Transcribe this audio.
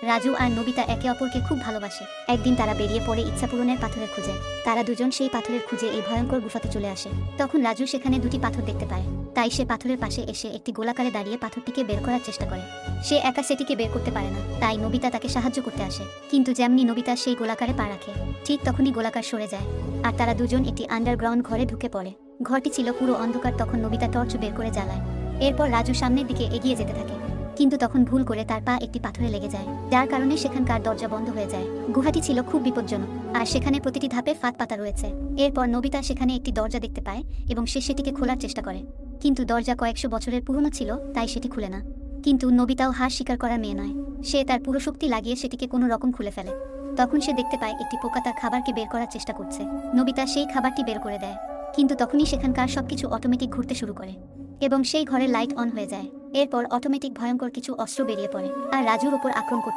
রাজু আর Nobita একে অপরকে খুব ভালোবাসে। একদিন তারা বেরিয়ে পড়ে ইচ্ছা পূরণের পাথরের খুঁজে। তারা দুজন সেই পাথরের খুঁজে এই ভয়ঙ্কর গুফাতে চলে আসে। তখন রাজু সেখানে দুটি পাথর দেখতে পায়। তাই সে পাথরের পাশে এসে একটি গোলাকারে দাঁড়িয়ে পাথরটিকে বের করার চেষ্টা করে। সে একা সেটিকে বের করতে পারে না, তাই নবিতা তাকে সাহায্য করতে আসে। কিন্তু যেমনি নবিতা সেই গোলাকারে পা রাখে, ঠিক তখনই গোলাকার সরে যায় আর তারা দুজন একটি আন্ডারগ্রাউন্ড ঘরে ঢুকে পড়ে। ঘরটি ছিল পুরো অন্ধকার। তখন নবিতা টর্চ বের করে জ্বালায়। এরপর রাজু সামনের দিকে এগিয়ে যেতে থাকে, কিন্তু তখন ভুল করে তার পা একটি পাথরে লেগে যায়, যার কারণে সেখানকার দরজা বন্ধ হয়ে যায়। গুহাটি ছিল খুব বিপজ্জনক আর সেখানে প্রতিটি ধাপে ফাঁদ পাতা রয়েছে। এরপর নবিতা সেখানে একটি দরজা দেখতে পায় এবং সে সেটিকে খোলার চেষ্টা করে, কিন্তু দরজা কয়েকশো বছরের পুরনো ছিল, তাই সেটি খুলে না। কিন্তু নবিতাও হার স্বীকার করার মেয়ে নয়। সে তার পুরো শক্তি লাগিয়ে সেটিকে কোনো রকম খুলে ফেলে। তখন সে দেখতে পায় একটি পোকা তার খাবারকে বের করার চেষ্টা করছে। নবিতা সেই খাবারটি বের করে দেয়, কিন্তু তখনই সেখানকার সবকিছু অটোমেটিক ঘুরতে শুরু করে এবং সেই ঘরের লাইট অন হয়ে যায়। এরপর অটোমেটিক ভয়ঙ্কর কিছু অস্ত্র বেরিয়ে পড়ে আর রাজুর ওপর আক্রমণ করতে